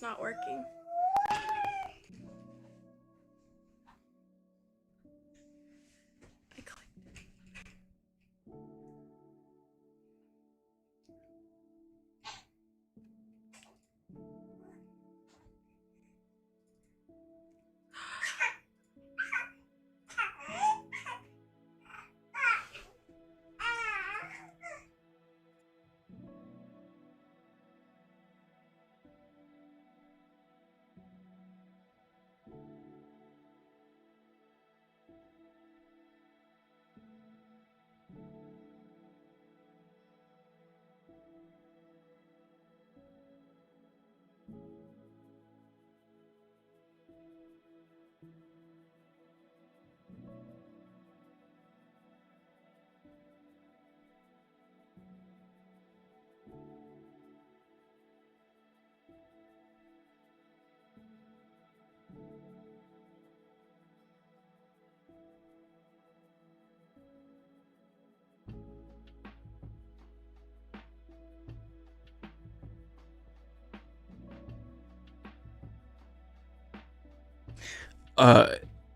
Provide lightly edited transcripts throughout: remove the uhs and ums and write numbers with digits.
it's not working. I clicked it.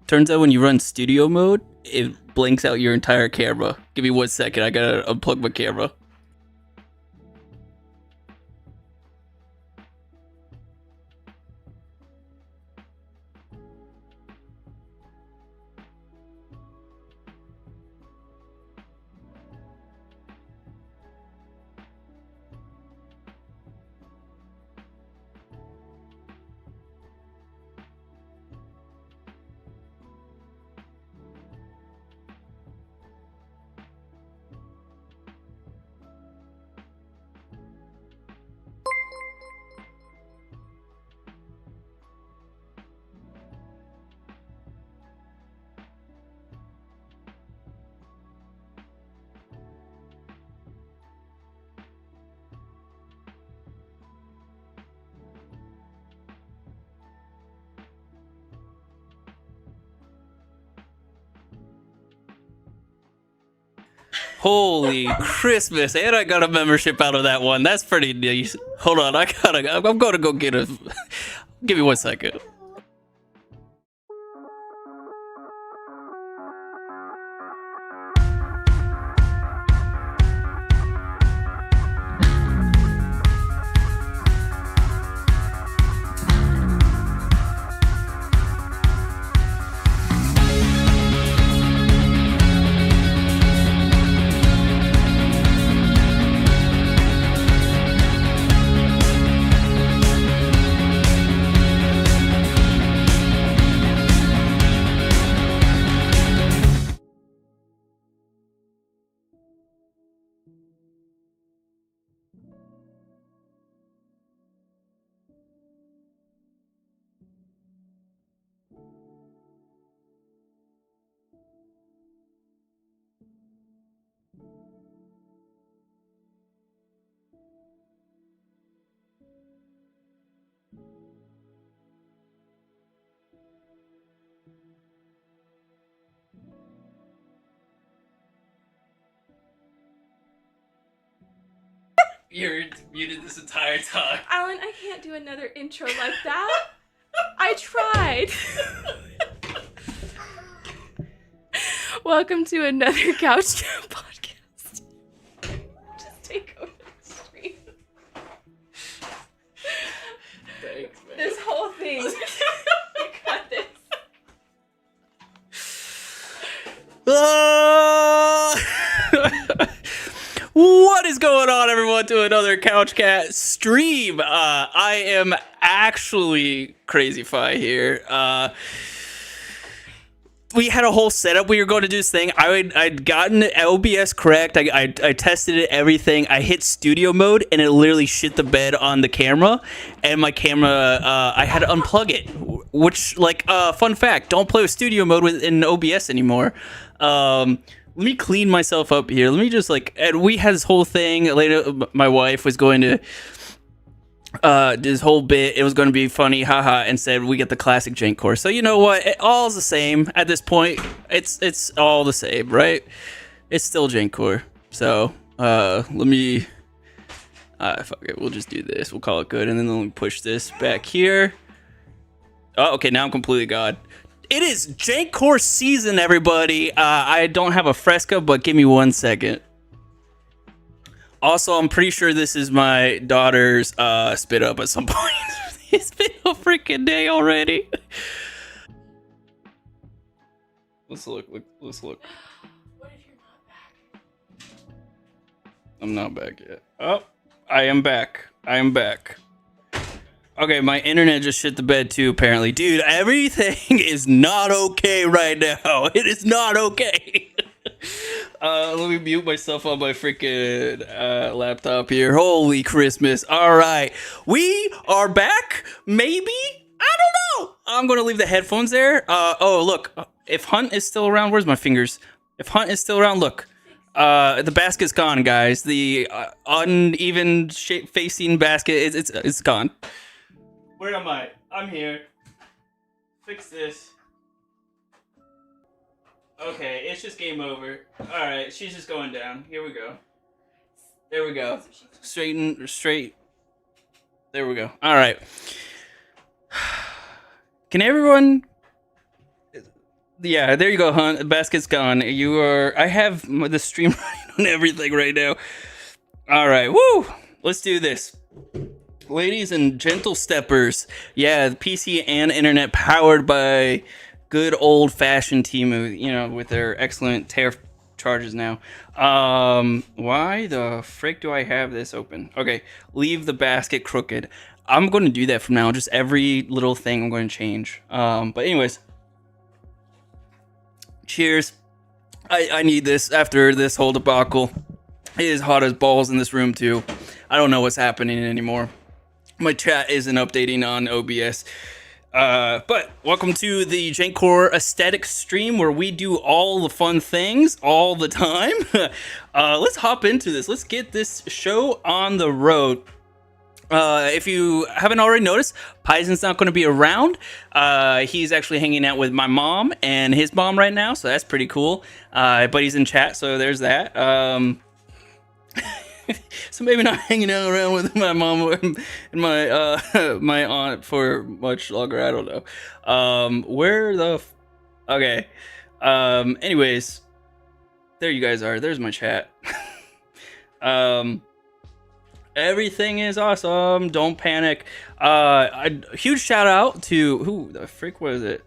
Turns out when you run studio mode, it blinks out your entire camera. Give me 1 second, I gotta unplug my camera. Holy Christmas, and I got a membership out of that one. That's pretty nice. Hold on, I'm gonna go get a... Give me 1 second. You're muted this entire time. Alan, I can't do another intro like that. I tried. Welcome to another Couch Jam podcast. Just take over the stream. Thanks, man. This whole thing. You got this. What is going on, everyone, to another Couch Cat stream? I am actually CrazyFi here. We had a whole setup. We were going to do this thing. I'd gotten OBS correct. I tested it, everything. I hit studio mode, and it literally shit the bed on the camera. And my camera, I had to unplug it. Which, like, fun fact, don't play with studio mode in OBS anymore. Let me clean myself up here. Let me just, like, and we had this whole thing. Later, my wife was going to this whole bit. It was going to be funny, haha, and said we get the classic jank core. So you know what? It all's the same at this point. It's all the same, right? It's still jank core. So let me Fuck it, we'll just do this. We'll call it good, and then let me push this back here. Oh, okay, now I'm completely god. It is Jank Core season, everybody. I don't have a Fresca, but give me 1 second. Also, I'm pretty sure this is my daughter's spit up at some point. It's been a freaking day already. Let's look. Let's look. What if you're not back? I'm not back yet. Oh, I am back. I am back. Okay, my internet just shit the bed too, apparently. Dude, everything is not okay right now. It is not okay. Let me mute myself on my freaking laptop here. Holy Christmas. All right. We are back, maybe? I don't know. I'm going to leave the headphones there. Oh, look. If Hunt is still around, where's my fingers? If Hunt is still around, look. The basket's gone, guys. The uneven shape facing basket, it's gone. Where am I? I'm here. Fix this. Okay, it's just game over. Alright, she's just going down. Here we go. There we go. Straight. There we go. Alright. Can everyone... Yeah, there you go, Hunt. The basket's gone. You are... I have the stream running on everything right now. Alright, woo! Let's do this. Ladies and gentle steppers. Yeah, the PC and internet powered by good old-fashioned Temu, you know, with their excellent tariff charges now. Why the frick do I have this open? Okay, leave the basket crooked. I'm going to do that from now. Just every little thing I'm going to change. But anyways, cheers. I need this after this whole debacle. It is hot as balls in this room too. I don't know what's happening anymore. My chat isn't updating on OBS. But welcome to the Jank Core aesthetic stream where we do all the fun things all the time. Let's hop into this. Let's get this show on the road. If you haven't already noticed, Paisen's not going to be around. He's actually hanging out with my mom and his mom right now, so that's pretty cool. But he's in chat, so there's that. So maybe not hanging out around with my mom and my my aunt for much longer. I don't know. Where the okay. Anyways, there you guys are. There's my chat. Everything is awesome. Don't panic. A huge shout out to who the frick was it?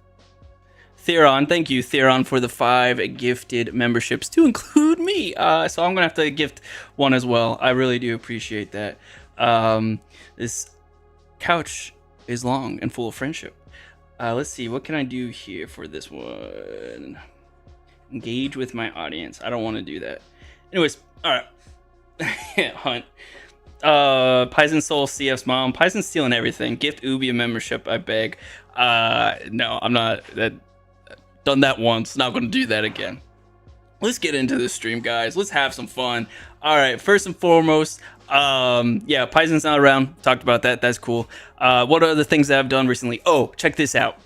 Theron, thank you, Theron, for the 5 gifted memberships to include me. So I'm gonna have to gift one as well. I really do appreciate that. This couch is long and full of friendship. Let's see, what can I do here for this one? Engage with my audience. I don't want to do that. Anyways, all right. Hunt. Paizen Soul, CF's mom. Paizen's stealing everything. Gift Ubi a membership, I beg. No, I'm not. Done that once, not going to do that again. Let's get into this stream, guys. Let's have some fun. All right, first and foremost, yeah, Paizen's not around. Talked about that. That's cool. What are the things that I've done recently? Oh, check this out.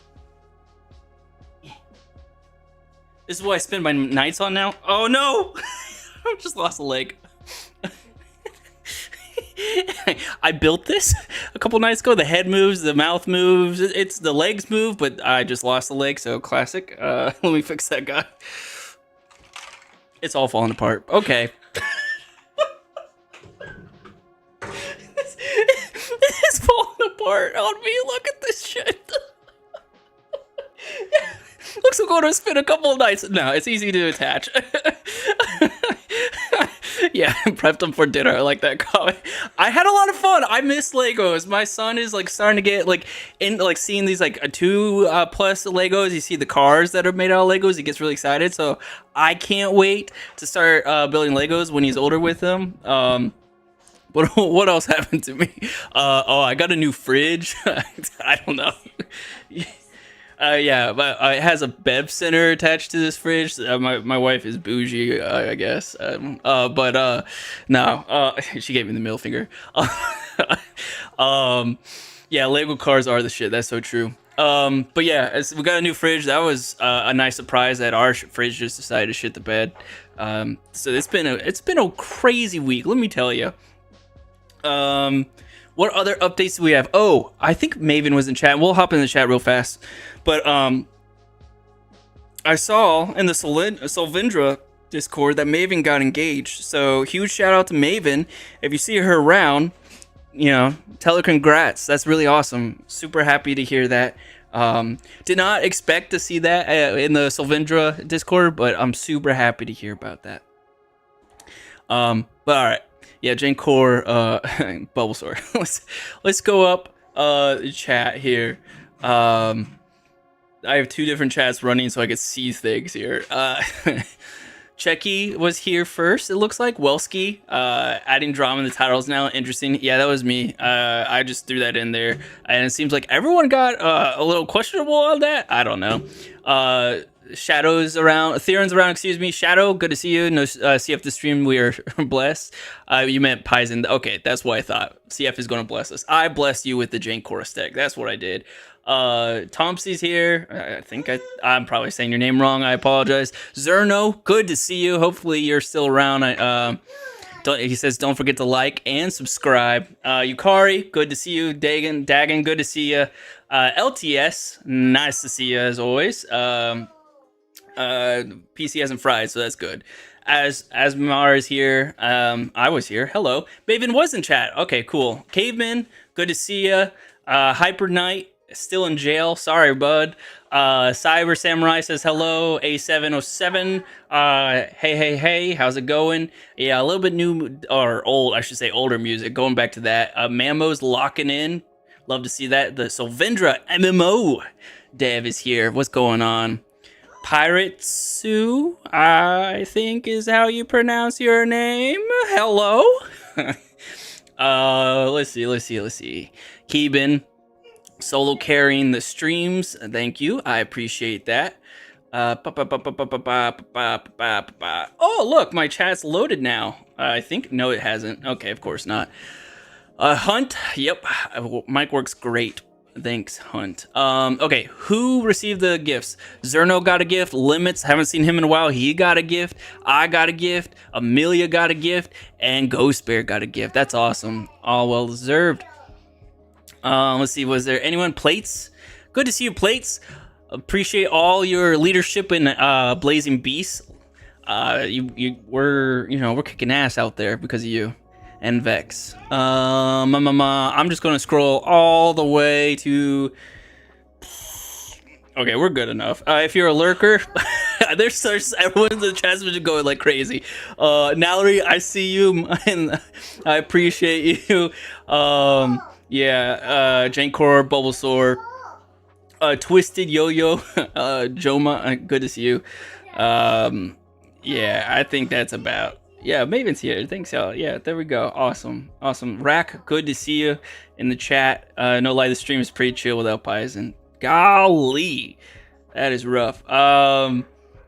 This is what I spend my nights on now. Oh no, I just lost a leg. I built this a couple nights ago. The head moves, the mouth moves, it's the legs move, but I just lost the leg, so classic. Let me fix that guy. It's all falling apart. Okay. It's falling apart on me. Look at this shit. Looks like I'm going to spend a couple of nights. No, it's easy to attach. Yeah, prepped them for dinner. I like that comment. I had a lot of fun. I miss Legos. My son is like starting to get like in like seeing these like 2+ Legos. You see the cars that are made out of Legos. He gets really excited. So I can't wait to start building Legos when he's older with them. But what else happened to me? Oh, I got a new fridge. I don't know. Yeah, but it has a bev center attached to this fridge. My wife is bougie, I guess. But no, she gave me the middle finger. Yeah, Lego cars are the shit. That's so true. But yeah, we got a new fridge. That was a nice surprise that our fridge just decided to shit the bed. So it's been a crazy week. Let me tell you. What other updates do we have? Oh, I think Maven was in chat. We'll hop in the chat real fast. But I saw in the Solvindra Discord that Maven got engaged. So huge shout out to Maven. If you see her around, you know, tell her congrats. That's really awesome. Super happy to hear that. Did not expect to see that in the Solvindra Discord, but I'm super happy to hear about that. But all right. Yeah, Jane Core, Bulbasaur. let's go up chat here. I have two different chats running so I can see things here. Checky was here first, it looks like. Welsky, adding drama in the titles now. Interesting. Yeah, that was me. I just threw that in there. And it seems like everyone got a little questionable on that. I don't know. Shadow's around. Theron's around, excuse me. Shadow, good to see you. No CF the stream, we are blessed. You meant Paizen. Okay, that's what I thought. CF is going to bless us. I blessed you with the Jane Core stick. That's what I did. Tomsy's here. I think I'm probably saying your name wrong. I apologize. Zerno, good to see you. Hopefully you're still around. He says don't forget to like and subscribe. Yukari, good to see you. Dagan, good to see you. LTS, nice to see you as always. PC hasn't fried, so that's good. As Mar is here, I was here. Hello. Maven was in chat. Okay, cool. Caveman, good to see you. Hyper Knight, still in jail. Sorry, bud. Cyber Samurai says hello. A707. Hey. How's it going? Yeah, a little bit new or old, I should say older music. Going back to that. Mammo's locking in. Love to see that. The Solvindra MMO dev is here. What's going on? Pirate Sue, I think is how you pronounce your name. Hello. Let's see. Keeban, solo carrying the streams. Thank you. I appreciate that. Oh, look, my chat's loaded now. I think, no, it hasn't. Okay, of course not. Hunt, yep. Mic works great. Thanks, Hunt. Okay, who received the gifts? Zerno got a gift. Limits, haven't seen him in a while. He got a gift. I got a gift. Amelia got a gift. And Ghost Bear got a gift. That's awesome. All well deserved. Let's see, was there anyone? Plates? Good to see you, Plates. Appreciate all your leadership in Blazing Beasts. We're kicking ass out there because of you. And Vex. I'm just gonna scroll all the way to. Okay, we're good enough. If you're a lurker, there's everyone in the chat's been going like crazy. Nallery, I see you and I appreciate you. Jane Core, Bulbasaur, Twisted Yo-Yo, Joma, good to see you. Yeah, I think that's about. Yeah, Maven's here. Thanks, y'all. Yeah, there we go. Awesome. Rack, good to see you in the chat. No lie, the stream is pretty chill without Paizen. Golly, that is rough.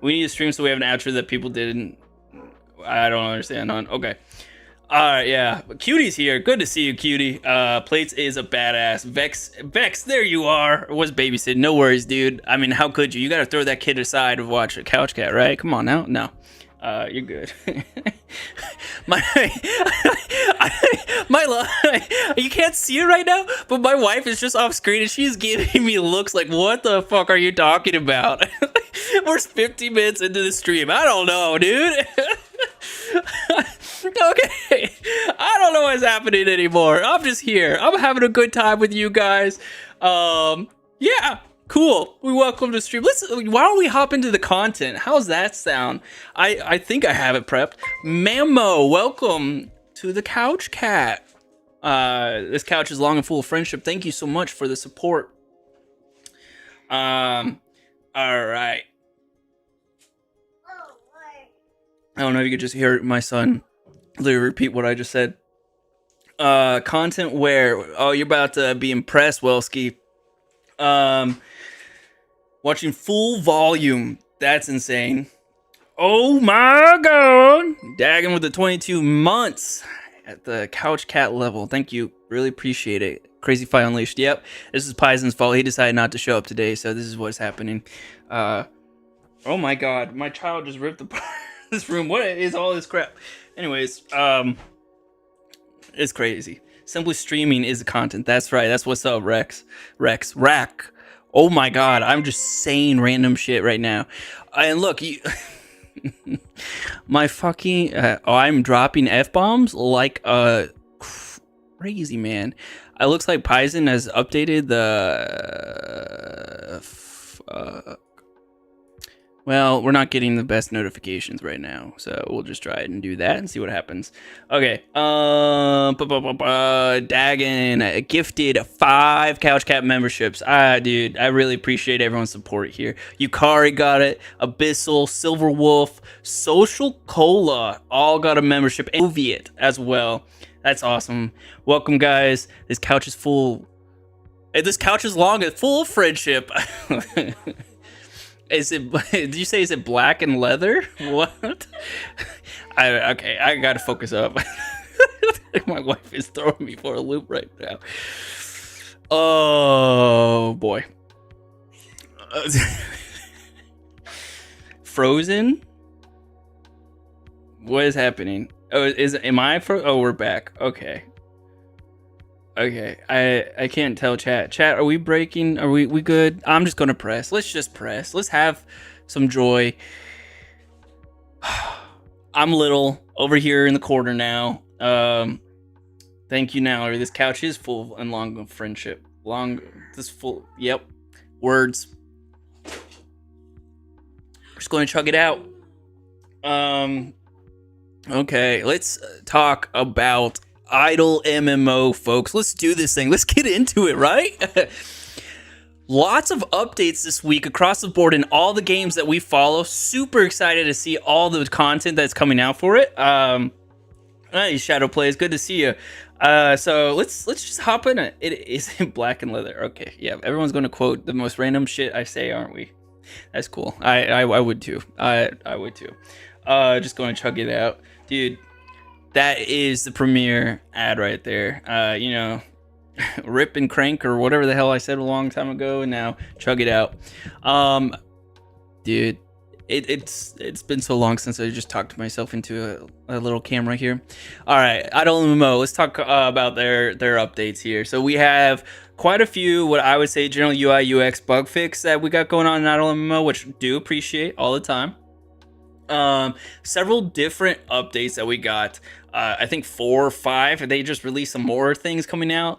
We need a stream so we have an outro that people didn't. I don't understand on. Okay. All right, yeah. Cutie's here. Good to see you, Cutie. Plates is a badass. Vex, there you are. Was babysitting. No worries, dude. I mean, how could you? You got to throw that kid aside and watch a couch cat, right? Come on now. No. You're good. my love, you can't see it right now, but my wife is just off screen and she's giving me looks like, what the fuck are you talking about? We're 50 minutes into the stream. I don't know, dude. Okay. I don't know what's happening anymore. I'm just here. I'm having a good time with you guys. Yeah. Cool. We welcome to stream. Why don't we hop into the content? How's that sound? I think I have it prepped. Mammo, welcome to the Couch Cat. This couch is long and full of friendship. Thank you so much for the support. All right. I don't know if you could just hear my son literally repeat what I just said. Content where? Oh, you're about to be impressed, Welsky. Watching full volume. That's insane. Oh my god. Dagging with the 22 months at the Couch Cat level. Thank you. Really appreciate it. CrazyFi Unleashed. Yep. This is Paizen's fault. He decided not to show up today, so this is what's happening. Oh my god. My child just ripped apart this room. What is all this crap? Anyways, It's crazy. Simply streaming is the content. That's right. That's what's up, Rex. Rack. Oh my god, I'm just saying random shit right now. And look, you, my fucking, I'm dropping f-bombs like a crazy man. It looks like Paizen has updated the. Well, we're not getting the best notifications right now, so we'll just try it and do that and see what happens. Okay, Dagon gifted 5 Couch Cap memberships. Dude, I really appreciate everyone's support here. Yukari got it, Abyssal, Silver Wolf, Social Cola all got a membership, and Oviet as well. That's awesome. Welcome, guys. This couch is full. This couch is long and full of friendship. Is it? Did you say is it black and leather? What? Okay, I gotta focus up. My wife is throwing me for a loop right now. Oh boy. Frozen. What is happening? Oh, am I frozen? Oh, we're back. Okay. I can't tell chat. Are we breaking? Are we good? I'm just gonna press. Let's just press. Let's have some joy. I'm little over here in the corner now. Thank you now. This couch is full and long of friendship. Yep. Words. We're just gonna chug it out. Okay, let's talk about IdleMMO, folks. Let's do this thing. Let's get into it, right? Lots of updates this week across the board in all the games that we follow. Super excited to see all the content that's coming out for it. Hey, Shadow Plays, good to see you. So let's just hop in it. It is in black and leather. Okay, yeah, everyone's going to quote the most random shit I say, aren't we? That's cool. I would too. I would too. Just going to chug it out, dude. That is the premiere ad right there. You know, rip and crank or whatever the hell I said a long time ago, and now chug it out. Dude, it's been so long since I just talked myself into a little camera here. All right, IdleMMO. Let's talk about their updates here. So we have quite a few, what I would say, general UI UX bug fix that we got going on in IdleMMO, which do appreciate all the time. Several different updates that we got. I think 4 or 5. They just released some more things coming out.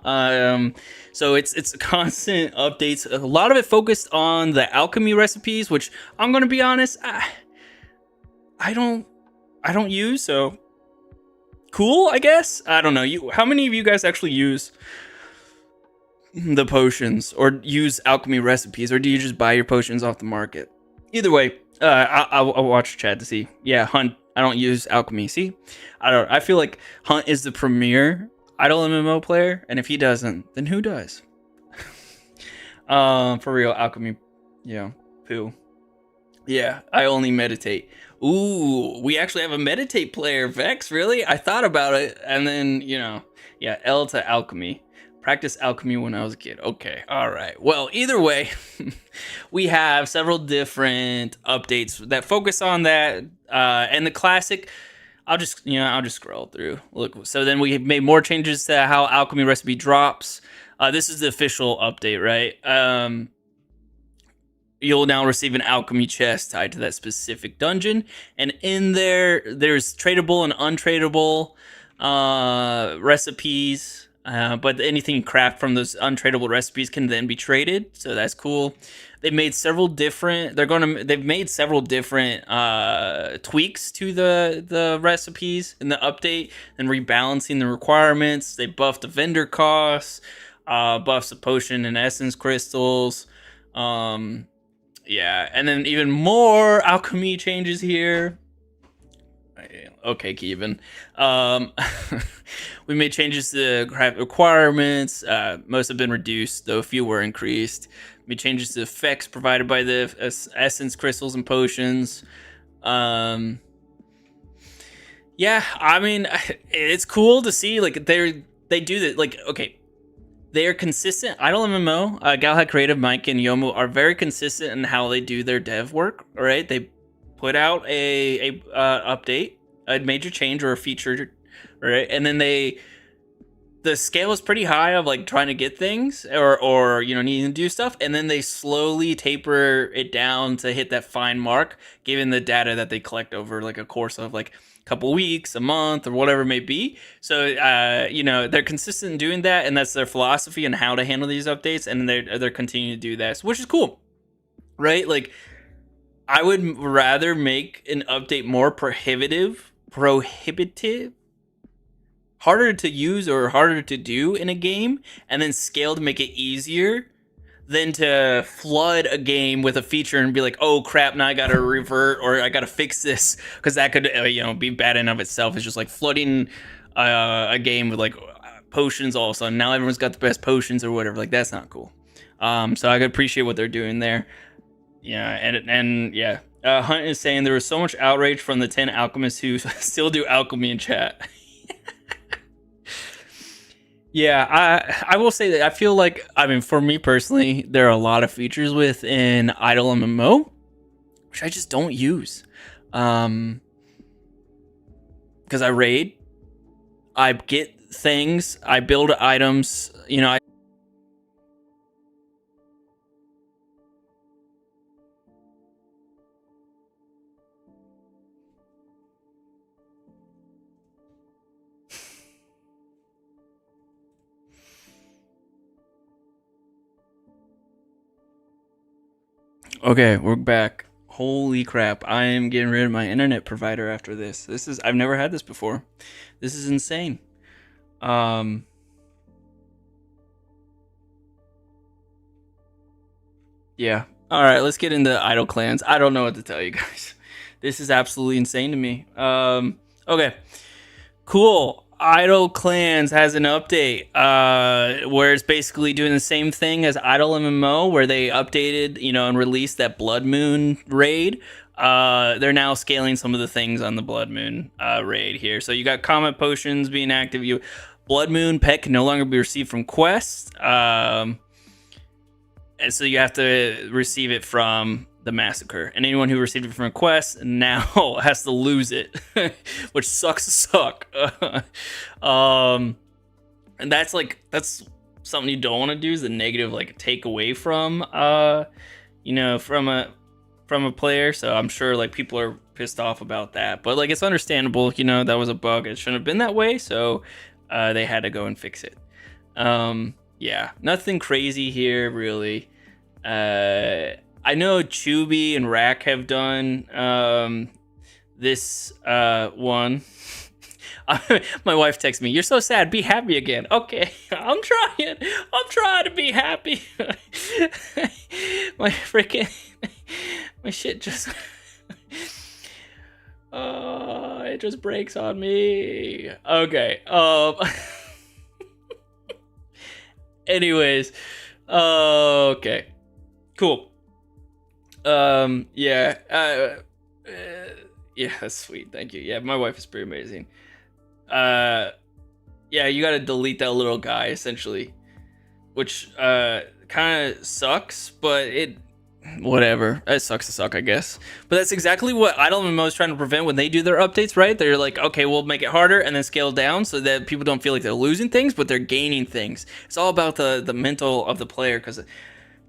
So it's constant updates. A lot of it focused on the alchemy recipes, which I'm gonna be honest, I don't use. So cool, I guess. I don't know. How many of you guys actually use the potions or use alchemy recipes, or do you just buy your potions off the market? Either way, I'll watch chat to see. Yeah, Hunt. I don't use alchemy. See, I feel like Hunt is the premier IdleMMO player, and if he doesn't, then who does? For real, alchemy. Yeah, poo. Yeah, I only meditate. Ooh, we actually have a meditate player, Vex. Really? I thought about it, and then yeah, L to alchemy. Practice alchemy when I was a kid. Okay, all right. Well, either way, we have several different updates that focus on that. And the classic, I'll just scroll through. Look, so then we made more changes to how alchemy recipe drops. This is the official update, right? You'll now receive an alchemy chest tied to that specific dungeon, and in there's tradable and untradeable recipes. But anything you craft from those untradeable recipes can then be traded, so that's cool. They've made several different. They've made several different tweaks to the recipes in the update and rebalancing the requirements. They buffed the vendor costs, buffs the potion and essence crystals. Yeah, and then even more alchemy changes here. Okay, Kevin. We made changes to craft requirements. Most have been reduced, though a few were increased. Made changes to effects provided by the essence crystals and potions. Yeah, I mean, it's cool to see like they do that. Like, okay, they are consistent. IdleMMO, Galhat Creative, Mike, and Yomu are very consistent in how they do their dev work. All right, they put out a update, a major change or a feature, right? And then they the scale is pretty high of like trying to get things or you know needing to do stuff, and then they slowly taper it down to hit that fine mark given the data that they collect over like a course of like a couple weeks, a month, or whatever it may be. So you know, they're consistent in doing that, and that's their philosophy and how to handle these updates, and they're continuing to do that, which is cool, right? Like, I would rather make an update more prohibitive, harder to use or harder to do in a game, and then scale to make it easier than to flood a game with a feature and be like, oh crap, now I gotta revert or I gotta fix this, because that could you know, be bad in of itself. It's just like flooding a game with like potions all of a sudden. Now everyone's got the best potions or whatever. Like, that's not cool. So I could appreciate what they're doing there. Yeah, and yeah. Hunt is saying there was so much outrage from the 10 alchemists who still do alchemy in chat. Yeah, I will say that I feel like, I mean, for me personally, there are a lot of features within IdleMMO which I just don't use. Because I raid, I get things, I build items, you know, Okay, we're back. Holy crap, I am getting rid of my internet provider after this. I've never had this before. This is insane. Yeah. All right, let's get into Idle Clans. I don't know what to tell you guys. This is absolutely insane to me. Okay. Cool. Idle Clans has an update where it's basically doing the same thing as IdleMMO, where they updated, you know, and released that Blood Moon raid. They're now scaling some of the things on the Blood Moon raid here. So you got combat potions being active. Blood Moon pet can no longer be received from quests. And so you have to receive it from the massacre, and anyone who received it from a quest now has to lose it, which sucks to suck. And that's something you don't want to do, is the negative like take away from you know, from a player. So I'm sure like people are pissed off about that, but like, it's understandable, you know, that was a bug, it shouldn't have been that way, so they had to go and fix it. Yeah, nothing crazy here really. I know Chubby and Rack have done this one. My wife texts me, "You're so sad. Be happy again." Okay, I'm trying. I'm trying to be happy. my shit just it just breaks on me. Okay. Anyways, okay, cool. Yeah, yeah, that's sweet. Thank you. Yeah, my wife is pretty amazing. Yeah, you gotta delete that little guy essentially, which kind of sucks, but whatever. It sucks to suck, I guess. But that's exactly what IdleMMO is trying to prevent when they do their updates, right? They're like, okay, we'll make it harder and then scale down so that people don't feel like they're losing things, but they're gaining things. It's all about the mental of the player, because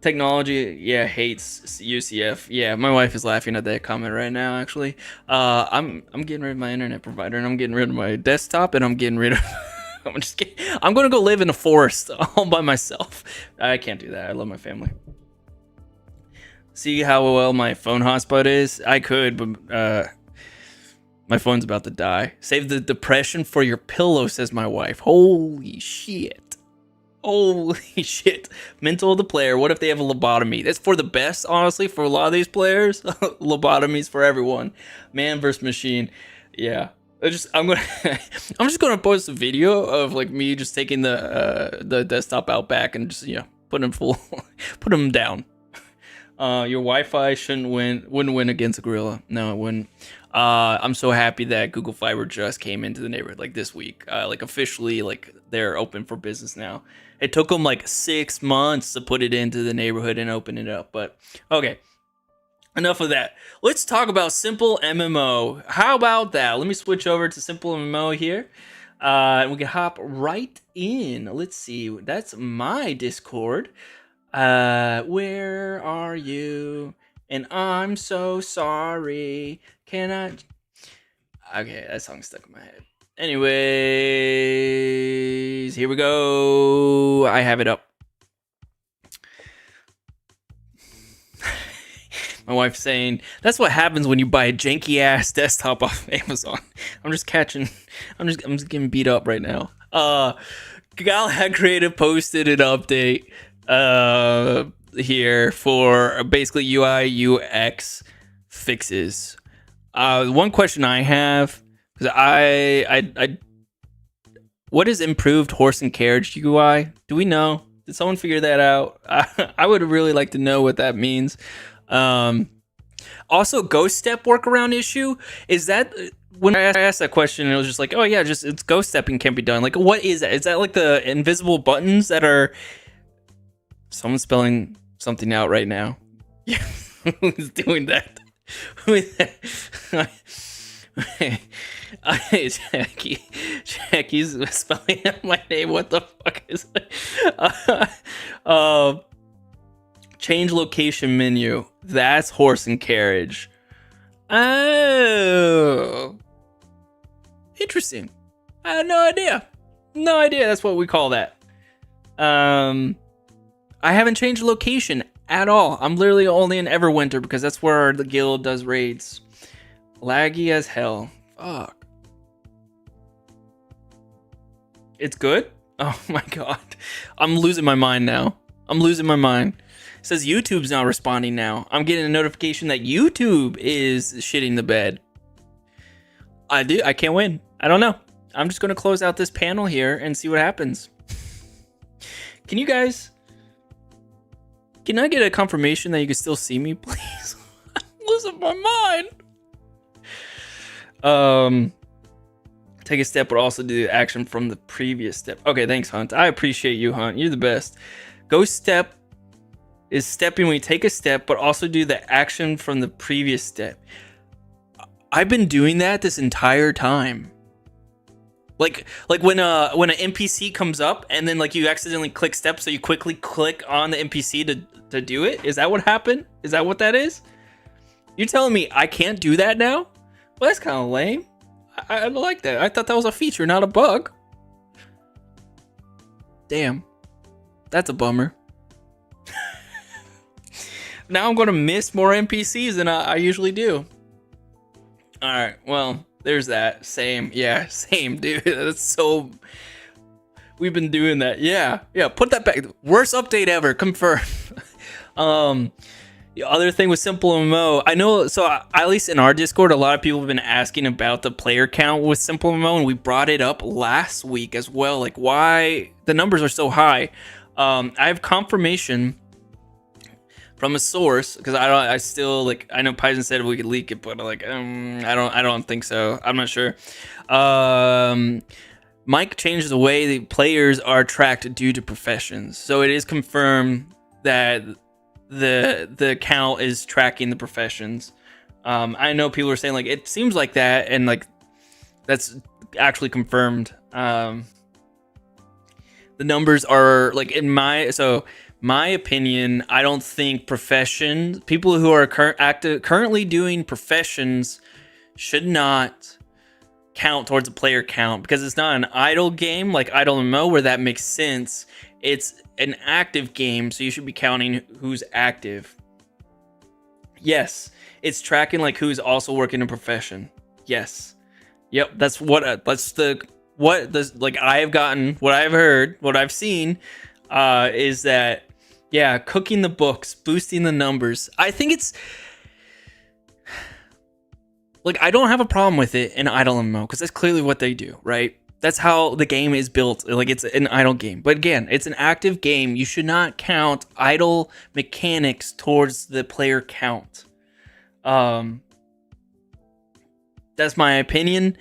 technology, yeah, hates UCF. Yeah, my wife is laughing at that comment right now, actually. I'm getting rid of my internet provider, and I'm getting rid of my desktop, and I'm getting rid of... I'm just kidding. I'm going to go live in a forest all by myself. I can't do that. I love my family. See how well my phone hotspot is? I could, but my phone's about to die. Save the depression for your pillow, says my wife. Holy shit. Holy shit. Mental of the player. What if they have a lobotomy? That's for the best, honestly, for a lot of these players. Lobotomies for everyone. Man versus machine. Yeah. I'm just gonna post a video of like me just taking the desktop out back and just, you know, put him down. Your Wi-Fi wouldn't win against a gorilla. No, it wouldn't. I'm so happy that Google Fiber just came into the neighborhood like this week. Like officially, like they're open for business now. It took them like 6 months to put it into the neighborhood and open it up. But okay, enough of that. Let's talk about SimpleMMO. How about that? Let me switch over to SimpleMMO here. And we can hop right in. Let's see. That's my Discord. Where are you? And I'm so sorry. Can I? Okay, that song's stuck in my head. Anyways, here we go. I have it up. My wife's saying, that's what happens when you buy a janky ass desktop off Amazon. I'm just getting beat up right now. Galahad Creative posted an update here for basically UI UX fixes. One question I have, because I what is improved horse and carriage UI? Do we know? Did someone figure that out? I would really like to know what that means. Also, ghost step workaround issue, is that when I asked that question, it was just like, oh yeah, just it's ghost stepping can't be done. Like, what is that? Is that like the invisible buttons that are? Someone's spelling something out right now. Yeah, who's doing that? Jackie's spelling out my name. What the fuck is it? Change location menu. That's horse and carriage. Oh, interesting. I had no idea. No idea. That's what we call that. I haven't changed location at all. I'm literally only in Everwinter because that's where the guild does raids. Laggy as hell. Fuck. It's good? Oh my god. I'm losing my mind now. I'm losing my mind. It says YouTube's not responding now. I'm getting a notification that YouTube is shitting the bed. I can't win. I don't know. I'm just going to close out this panel here and see what happens. Can you guys... Can I get a confirmation that you can still see me, please? I'm losing my mind. Take a step, but also do the action from the previous step. Okay, thanks, Hunt. I appreciate you, Hunt. You're the best. Ghost step is stepping when you take a step, but also do the action from the previous step. I've been doing that this entire time. Like when an NPC comes up and then like you accidentally click step, so you quickly click on the NPC to do it. Is that what happened? Is that what that is? You're telling me I can't do that now? Well, that's kind of lame. I don't like that. I thought that was a feature, not a bug. Damn, that's a bummer. Now I'm gonna miss more NPCs than I usually do. All right, well, there's that. Same, yeah, same, dude. That's so. We've been doing that. Yeah. Put that back. Worst update ever. Confirm. The other thing with SimpleMMO, I know. So at least in our Discord, a lot of people have been asking about the player count with SimpleMMO, and we brought it up last week as well. Like why the numbers are so high. I have confirmation from a source because I know Paizen said we could leak it, but like I don't think so. I'm not sure. Mike changed the way the players are tracked due to professions, so it is confirmed that the count is tracking the professions. I know people are saying like it seems like that, and like that's actually confirmed. The numbers are like in my opinion, I don't think people who are currently doing professions should not count towards a player count because it's not an idle game like IdleMMO where that makes sense. It's an active game, so you should be counting who's active. Yes, it's tracking like who's also working a profession. Yes. Yep, that's what I've gotten, what I've heard, what I've seen is that yeah, cooking the books, boosting the numbers. I think it's like I don't have a problem with it in IdleMMO because that's clearly what they do, right? That's how the game is built. Like it's an idle game, but again, it's an active game. You should not count idle mechanics towards the player count. That's my opinion.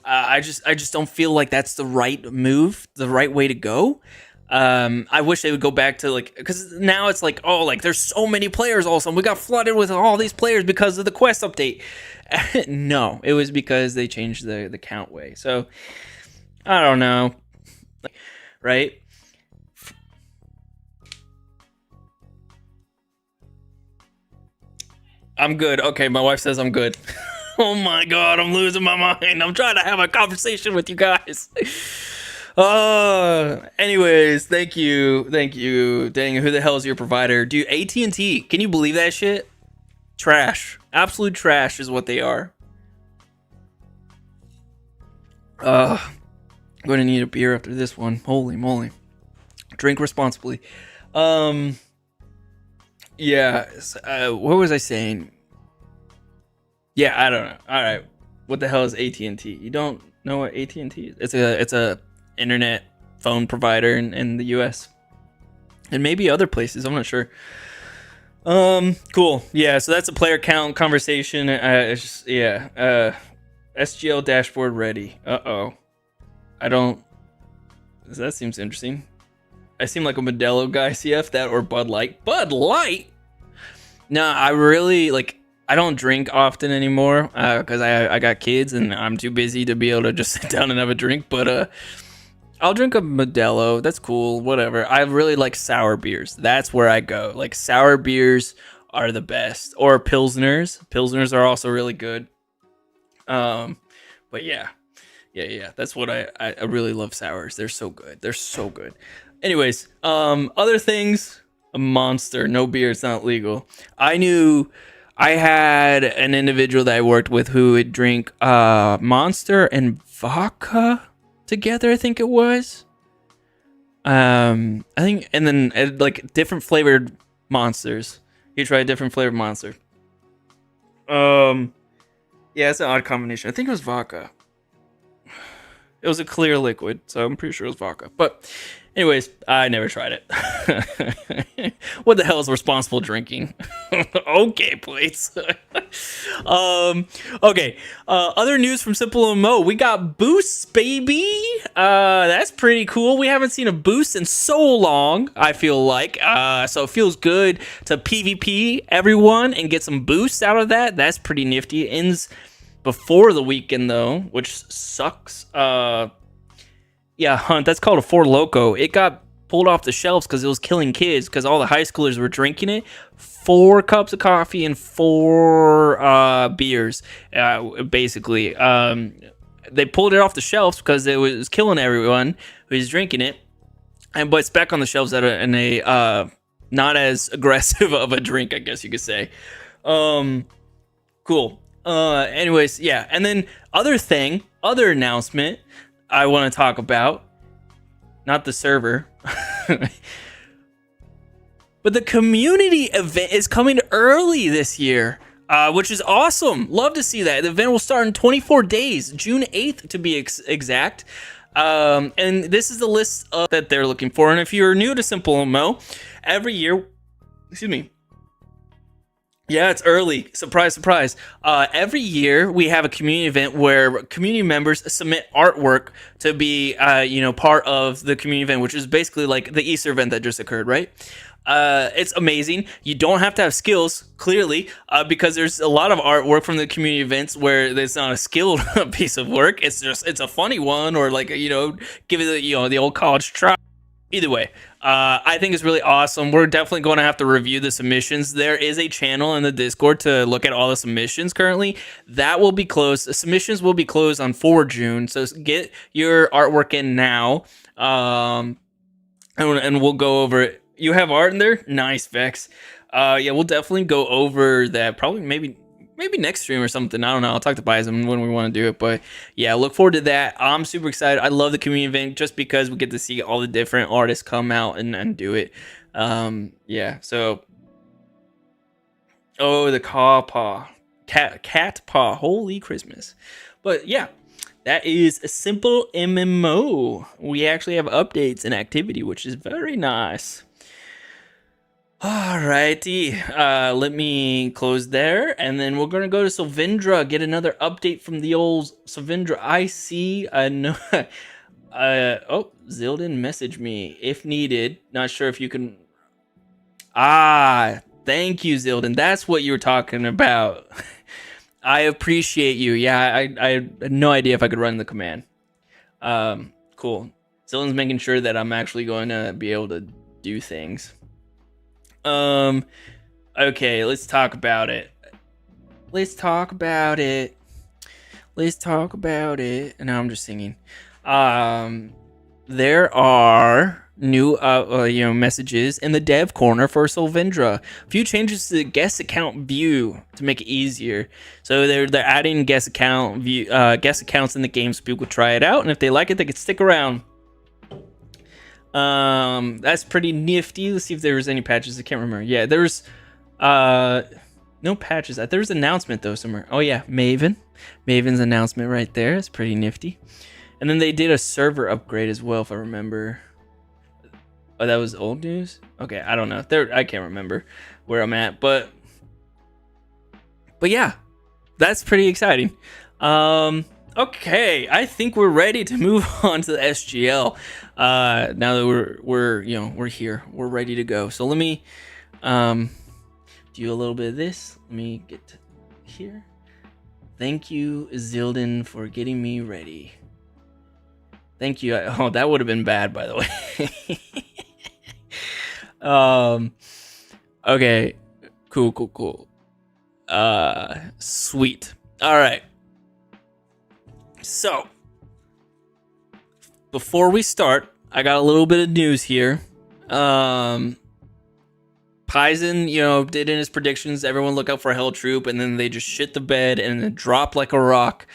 I just don't feel like that's the right move, the right way to go. I wish they would go back to like, because now it's like, oh, like there's so many players all of a sudden. We got flooded with all these players because of the quest update. No, it was because they changed the count way. So I don't know. Right? I'm good. Okay, my wife says I'm good. Oh my god, I'm losing my mind. I'm trying to have a conversation with you guys. Anyways, thank you. Dang, who the hell is your provider? Dude, AT&T. Can you believe that shit? Trash. Absolute trash is what they are. I'm going to need a beer after this one. Holy moly. Drink responsibly. Yeah, what was I saying? Yeah, I don't know. All right. What the hell is AT&T? You don't know what AT&T is? It's a internet phone provider in the US. And maybe other places, I'm not sure. Cool. Yeah, so that's a player count conversation. It's just, yeah. SGL dashboard ready. Uh-oh. I don't... That seems interesting. I seem like a Modelo guy, CF, that or Bud Light. Bud Light? No, I really, like, I don't drink often anymore because I got kids and I'm too busy to be able to just sit down and have a drink. But I'll drink a Modelo. That's cool. Whatever. I really like sour beers. That's where I go. Like, sour beers are the best. Or Pilsners. Pilsners are also really good. But yeah. That's what I really love sours. They're so good. Anyways, other things. A Monster. No beer. It's not legal. I knew I had an individual that I worked with who would drink Monster and vodka together, I think it was. I think, and then like different flavored Monsters. He tried a different flavored Monster. Yeah, it's an odd combination. I think it was vodka. It was a clear liquid, so I'm pretty sure it was vodka. But anyways, I never tried it. What the hell is responsible drinking? Okay, please. Okay. Other news from SimpleMMO. We got boosts, baby. That's pretty cool. We haven't seen a boost in so long, I feel like. So it feels good to PvP everyone and get some boosts out of that. That's pretty nifty. It ends before the weekend though, which sucks. Yeah, Hunt, that's called a Four Loko. It got pulled off the shelves because it was killing kids because all the high schoolers were drinking it. 4 cups of coffee and 4 beers, basically. They pulled it off the shelves because it was killing everyone who was drinking it. But it's back on the shelves in a not as aggressive of a drink, I guess you could say. Cool. Anyways, yeah. And then other announcement I want to talk about, not the server, but the community event is coming early this year, which is awesome. Love to see that. The event will start in 24 days, June 8th to be exact. And this is the list that they're looking for. And if you're new to SimpleMMO, every year, yeah, it's early. Surprise, surprise. Every year we have a community event where community members submit artwork to be, part of the community event, which is basically like the Easter event that just occurred, right? It's amazing. You don't have to have skills, clearly, because there's a lot of artwork from the community events where it's not a skilled piece of work. It's a funny one, or like, give it the old college try. Either way, I think it's really awesome. We're definitely going to have to review the submissions. There is a channel in the Discord to look at all the submissions currently. That will be closed. The submissions will be closed on 4 June. So get your artwork in now. And we'll go over it. You have art in there? Nice, Vex. Yeah, we'll definitely go over that. Probably maybe next stream or something. I don't know. I'll talk to Bison when we want to do it. But yeah, look forward to that. I'm super excited. I love the community event just because we get to see all the different artists come out and do it. Yeah, so. Oh, the cat paw. Holy Christmas. But yeah, that is a SimpleMMO. We actually have updates and activity, which is very nice. Alrighty, let me close there, and then we're gonna go to Sylvindra, get another update from the old Sylvindra. I see, no, Zildin messaged me, if needed, not sure if you can, thank you, Zildin, that's what you were talking about. I appreciate you, yeah, I had no idea if I could run the command. Cool. Zilden's making sure that I'm actually going to be able to do things. Okay, let's talk about it. Let's talk about it. And now I'm just singing. There are new messages in the dev corner for Solvindra. A few changes to the guest account view to make it easier. So they're adding guest accounts in the game so people could try it out, and if they like it, they could stick around. That's pretty nifty. Let's see if there was any patches. I can't remember. Yeah, there's no patches. There's an announcement though somewhere. Oh yeah, Maven's announcement right there. It's pretty nifty. And then they did a server upgrade as well, if I remember. Oh, that was old news? Okay, I don't know. I can't remember where I'm at, but yeah, that's pretty exciting. Okay, I think we're ready to move on to the SGL. Now that we're here, we're ready to go. So let me do a little bit of this. Let me get to here. Thank you, Zilden, for getting me ready. Thank you. Oh, that would have been bad, by the way. Okay. Cool. Sweet. All right. So, before we start, I got a little bit of news here. Paizen, did in his predictions, everyone look out for a Hell Troop, and then they just shit the bed and then drop like a rock.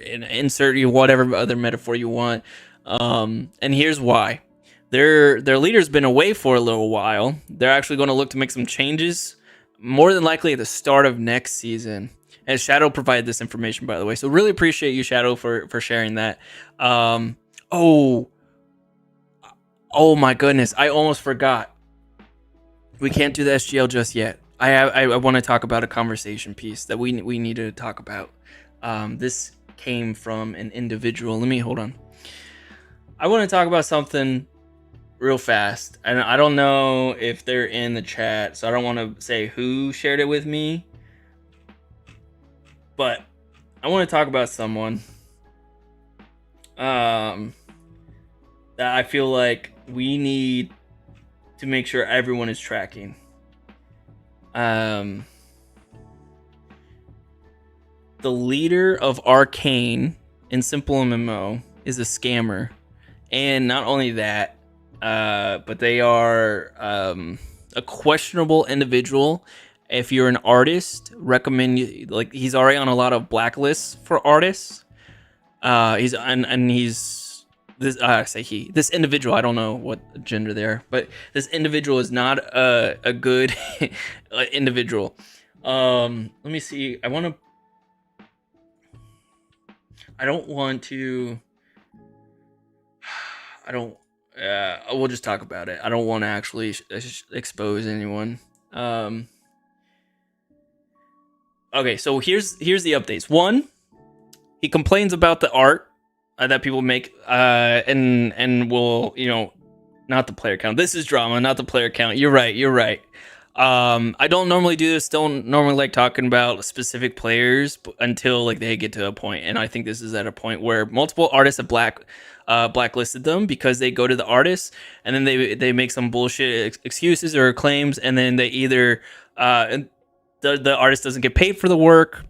Insert you whatever other metaphor you want. And here's why. Their leader's been away for a little while. They're actually going to look to make some changes, more than likely at the start of next season. And Shadow provided this information, by the way. So really appreciate you, Shadow, for sharing that. Oh my goodness, I almost forgot. We can't do the SGL just yet. I want to talk about a conversation piece that we need to talk about. This came from an individual. Hold on. I want to talk about something real fast, and I don't know if they're in the chat, so I don't want to say who shared it with me, but I want to talk about someone that I feel like we need to make sure everyone is tracking. The leader of Arcane in SimpleMMO is a scammer, and not only that, but they are a questionable individual. If you're an artist, recommend you, like, he's already on a lot of blacklists for artists. He's this individual, I don't know what gender they are, but this individual is not a good individual. Let me see. We'll just talk about it. I don't want to actually expose anyone. Okay, so here's the updates. One, he complains about the art that people make, and will, not the player count. This is drama, not the player count. You're right. I don't normally do this. Don't normally like talking about specific players until like they get to a point, and I think this is at a point where multiple artists have blacklisted them because they go to the artists and then they make some bullshit excuses or claims, and then they either the artist doesn't get paid for the work,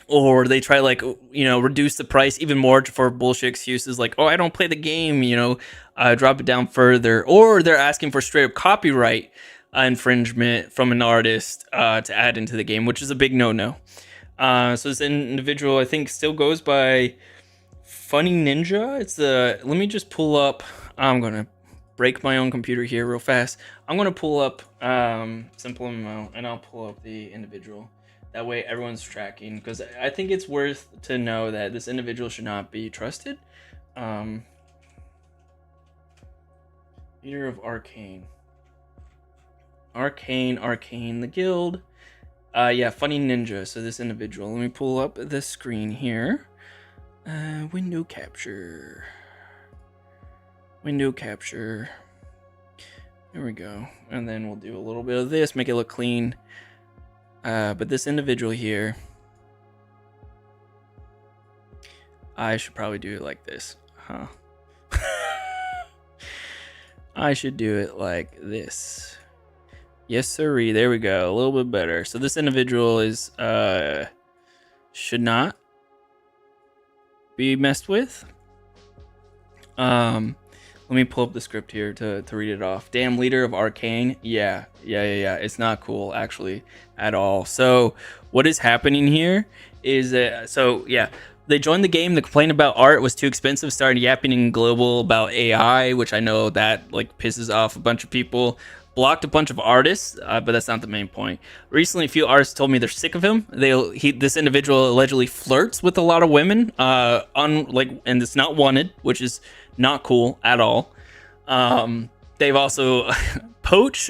or they try reduce the price even more for bullshit excuses like, oh, I don't play the game, drop it down further, or they're asking for straight up copyright infringement from an artist to add into the game, which is a big no-no. So this individual, I think, still goes by Funny Ninja. Let me just pull up. I'm gonna break my own computer here real fast. I'm gonna pull up SimpleMMO, and I'll pull up the individual. That way everyone's tracking, because I think it's worth to know that this individual should not be trusted. Leader of Arcane, the guild. Yeah, Funny Ninja. So this individual. Let me pull up the screen here. Window capture. There we go. And then we'll do a little bit of this, make it look clean. But this individual here, I should probably do it like this, huh? I should do it like this. Yes, sirree. There we go. A little bit better. So this individual is should not be messed with. Let me pull up the script here to read it off. Damn leader of Arcane. Yeah. It's not cool actually at all. So what is happening here is they joined the game. The complaint about art was too expensive. Started yapping in global about AI, which I know that like pisses off a bunch of people. Blocked a bunch of artists, but that's not the main point. Recently, a few artists told me they're sick of him. This individual allegedly flirts with a lot of women, and it's not wanted, which is not cool at all. They've also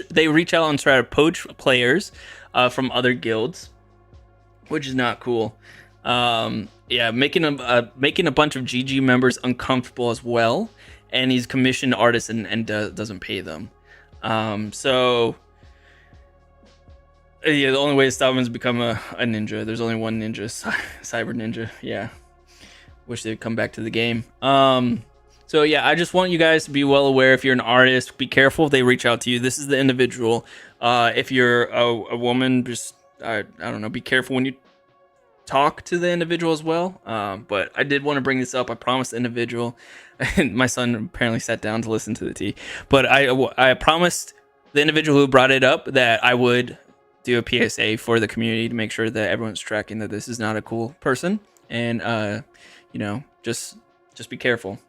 They reach out and try to poach players from other guilds, which is not cool. Making a bunch of GG members uncomfortable as well, and he's commissioned artists and doesn't pay them. The only way to stop him is become a ninja. There's only one ninja, cyber ninja. Yeah, wish they'd come back to the game. I just want you guys to be well aware. If you're an artist, be careful if they reach out to you. This is the individual. If you're a woman, just I don't know, be careful when you talk to the individual as well. But I did want to bring this up. I promised the individual, and my son apparently sat down to listen to the tea. But I promised the individual who brought it up that I would do a PSA for the community to make sure that everyone's tracking that this is not a cool person, and just be careful.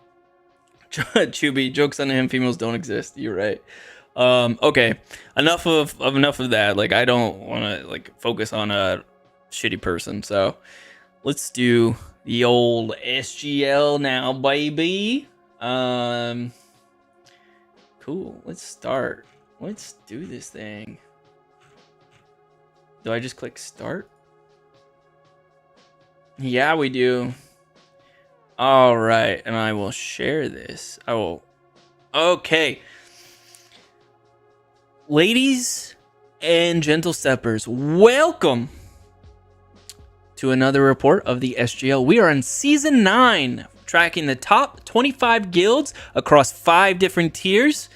Chubby, jokes on him. Females don't exist. You're right. Okay, enough of that. Like, I don't want to focus on a shitty person. So let's do the old SGL now, baby. Cool. Let's start. Let's do this thing. Do I just click start? Yeah, we do. All right, and I will share this. Okay. Ladies and gentle steppers, welcome to another report of the SGL. We are in season 9, tracking the top 25 guilds across 5 different tiers.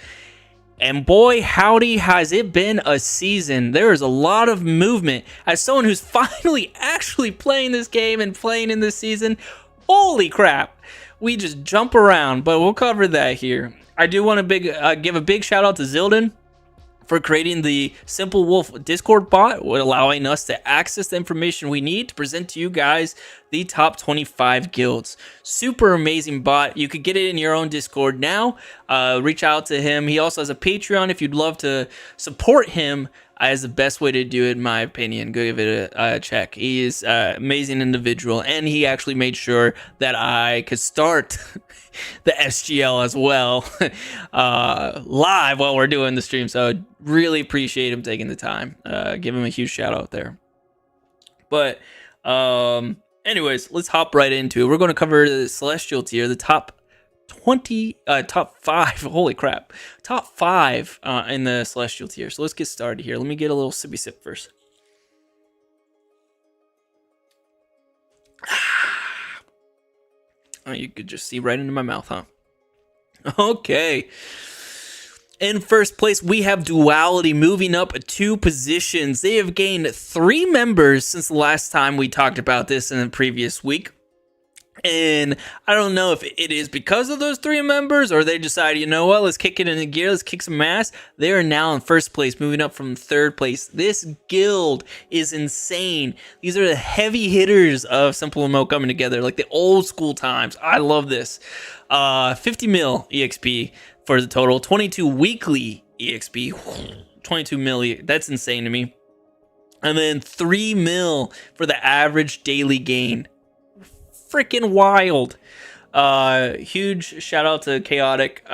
And boy, howdy, has it been a season. There is a lot of movement. As someone who's finally actually playing this game and playing in this season, holy crap, we just jump around, but we'll cover that here. I do want to give a big shout out to Zildon for creating the Simple Wolf Discord bot, allowing us to access the information we need to present to you guys the top 25 guilds. Super amazing bot. You could get it in your own Discord now. Reach out to him. He also has a Patreon if you'd love to support him. Is the best way to do it, in my opinion. Go give it a check. He is an amazing individual, and he actually made sure that I could start the SGL as well live while we're doing the stream. So I really appreciate him taking the time. Give him a huge shout out there. But anyways, let's hop right into it. We're going to cover the Celestial tier, the top 5, holy crap, top 5 in the Celestial tier. So let's get started here. Let me get a little sippy sip first. Oh, you could just see right into my mouth, huh? Okay. In first place, we have Duality moving up 2 positions. They have gained 3 members since the last time we talked about this in the previous week. And I don't know if it is because of those 3 members, or they decided, you know what, let's kick it into gear, let's kick some ass. They are now in first place, moving up from 3rd place. This guild is insane. These are the heavy hitters of SimpleMMO coming together, like the old school times. I love this. 50 mil EXP for the total, 22 weekly EXP, 22 mil, that's insane to me. And then 3 mil for the average daily gain. Freaking wild. Huge shout out to Chaotic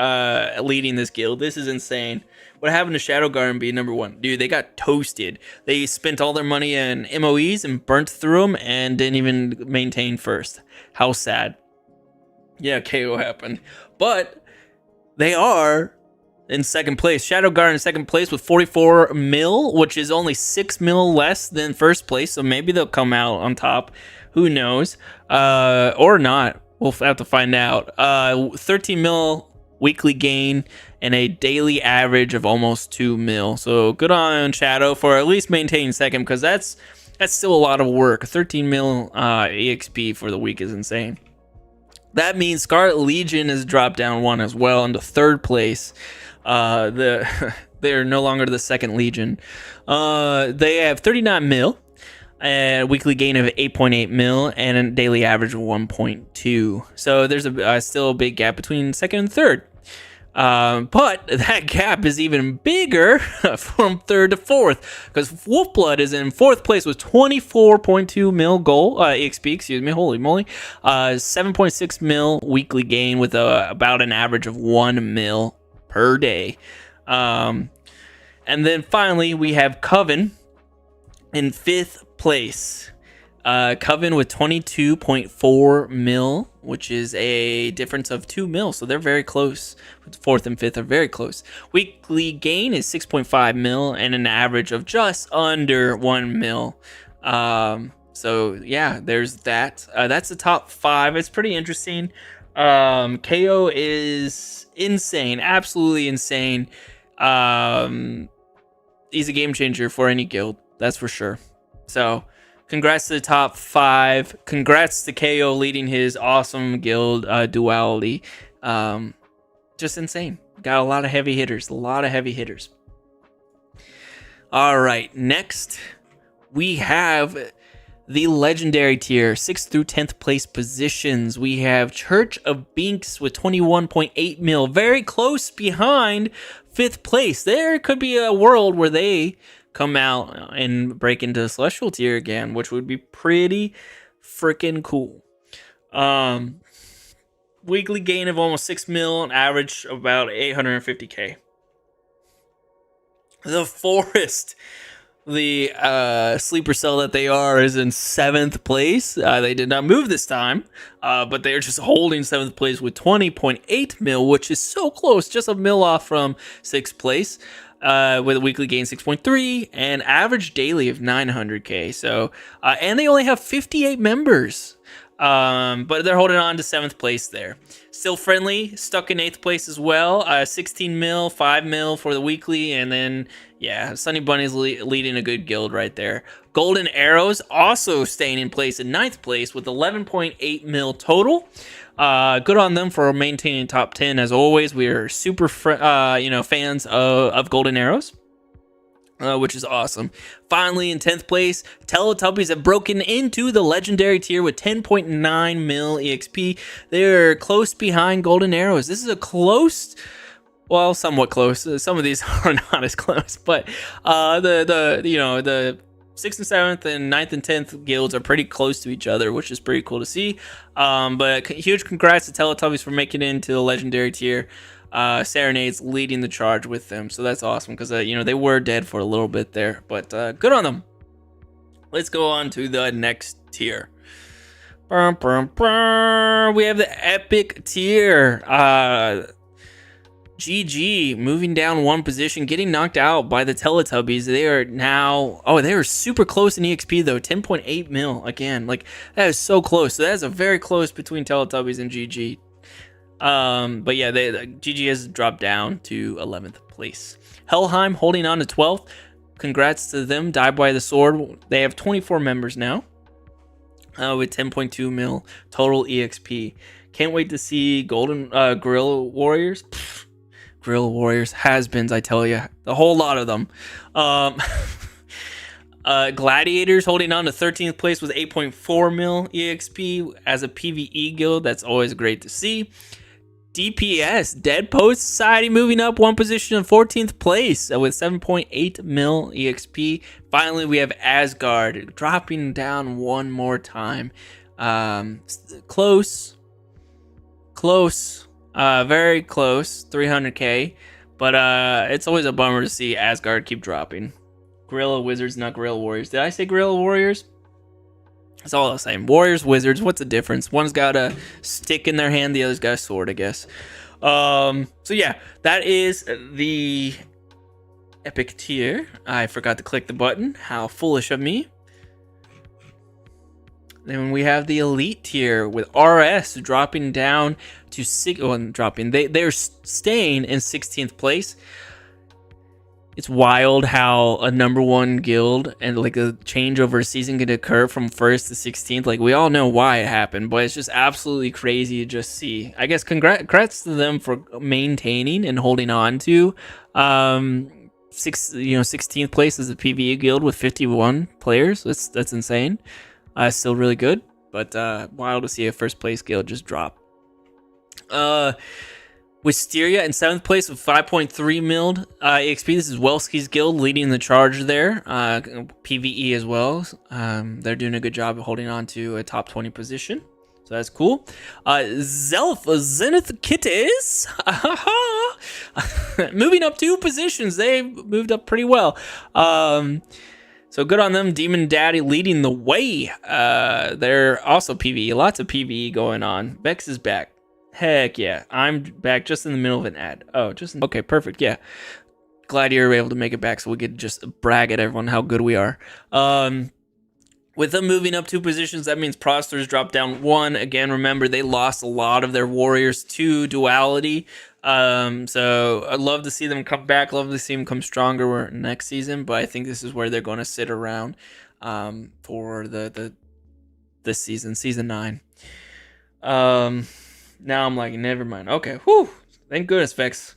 leading this guild. This is insane. What happened to Shadow Garden being number 1? Dude, they got toasted. They spent all their money in MOEs and burnt through them and didn't even maintain first. How sad. Yeah, KO happened. But they are in 2nd place. Shadow Garden in 2nd place with 44 mil, which is only 6 mil less than 1st place. So maybe they'll come out on top. Who knows? Or not. We'll have to find out. 13 mil weekly gain and a daily average of almost 2 mil. So good on Shadow for at least maintaining second, because that's still a lot of work. 13 mil EXP for the week is insane. That means Scarlet Legion has dropped down one as well into third place. They're no longer the second Legion. They have 39 mil, a weekly gain of 8.8 mil, and a daily average of 1.2. So there's still a big gap between second and third. But that gap is even bigger from third to fourth, because Wolfblood is in fourth place with 24.2 mil goal EXP. Excuse me, holy moly! 7.6 mil weekly gain with about an average of 1 mil per day. And then finally we have Coven in fifth place. Coven with 22.4 mil, which is a difference of 2 mil, so they're very close. Fourth and fifth are very close. Weekly gain is 6.5 mil and an average of just under 1 mil. So yeah, there's that. That's the top 5. It's pretty interesting. KO is insane, absolutely insane. He's a game changer for any guild, that's for sure. So congrats to the top 5. Congrats to KO leading his awesome guild duality. Just insane. Got a lot of heavy hitters. All right, next we have the legendary tier, 6th through 10th place positions. We have Church of Binks with 21.8 mil, very close behind 5th place. There could be a world where they come out and break into the Celestial tier again, which would be pretty freaking cool. Weekly gain of almost 6 mil, an average of about 850k. The Forest, the sleeper cell that they are, is in 7th place. They did not move this time, but they're just holding 7th place with 20.8 mil, which is so close, just a mil off from 6th place. With a weekly gain 6.3 and average daily of 900k. So, and they only have 58 members. But they're holding on to 7th place there. Still friendly, stuck in 8th place as well. 16 mil, 5 mil for the weekly, and then yeah, Sunny Bunny's leading a good guild right there. Golden Arrows also staying in place in 9th place with 11.8 mil total. Good on them for maintaining top 10 as always. We are super fans of Golden Arrows. Which is awesome. Finally, in 10th place, Teletubbies have broken into the legendary tier with 10.9 mil EXP. They're close behind Golden Arrows. This is a close, well, somewhat close. Some of these are not as close, but the 6th and 7th and 9th and 10th guilds are pretty close to each other, which is pretty cool to see. But huge congrats to Teletubbies for making it into the legendary tier. Serenade's leading the charge with them, so that's awesome, because they were dead for a little bit there, but good on them. Let's go on to the next tier. We have the epic tier. GG moving down one position, getting knocked out by the Teletubbies. They are now, they were super close in EXP though, 10.8 mil again. Like, that is so close. So that is a very close between Teletubbies and GG. But yeah, GG has dropped down to 11th place. Helheim holding on to 12th. Congrats to them. Die by the Sword. They have 24 members now, with 10.2 mil total EXP. Can't wait to see Golden Guerrilla Warriors. Guerrilla Warriors has-beens, I tell you, a whole lot of them. Gladiators holding on to 13th place with 8.4 mil EXP as a PvE guild. That's always great to see. DPS, Dead Post Society, moving up one position in 14th place with 7.8 mil EXP. Finally, we have Asgard dropping down one more time. Close, very close, 300k. But it's always a bummer to see Asgard keep dropping. Guerrilla Wizards, not Guerrilla Warriors. Did I say Guerrilla Warriors? It's all the same. Warriors, Wizards, what's the difference? One's got a stick in their hand, the other's got a sword, I guess. So yeah, that is the epic tier. I forgot to click the button. How foolish of me. Then we have the elite tier with RS dropping down to they're staying in 16th place. It's wild how a #1 guild and like a changeover season could occur from 1st to 16th. Like, we all know why it happened, but it's just absolutely crazy to just see. I guess congrats to them for maintaining and holding on to 16th place as a PvE guild with 51 players. That's insane. Still really good, but wild to see a first place guild just drop. Wisteria in 7th place with 5.3 mil EXP. This is Welski's guild leading the charge there. PvE as well. They're doing a good job of holding on to a top 20 position. So that's cool. Zenith Kitties. Moving up 2 positions. They moved up pretty well. So good on them. Demon Daddy leading the way. They're also PvE. Lots of PvE going on. Vex is back. Heck yeah. I'm back just in the middle of an ad. Okay, perfect. Yeah. Glad you were able to make it back so we could just brag at everyone how good we are. With them moving up 2 positions, that means Prosters dropped down 1. Again, remember, they lost a lot of their warriors to duality. So I'd love to see them come back. Love to see them come stronger next season. But I think this is where they're going to sit around for this season, season 9. Now I'm like, never mind. Okay, whew. Thank goodness, Vex.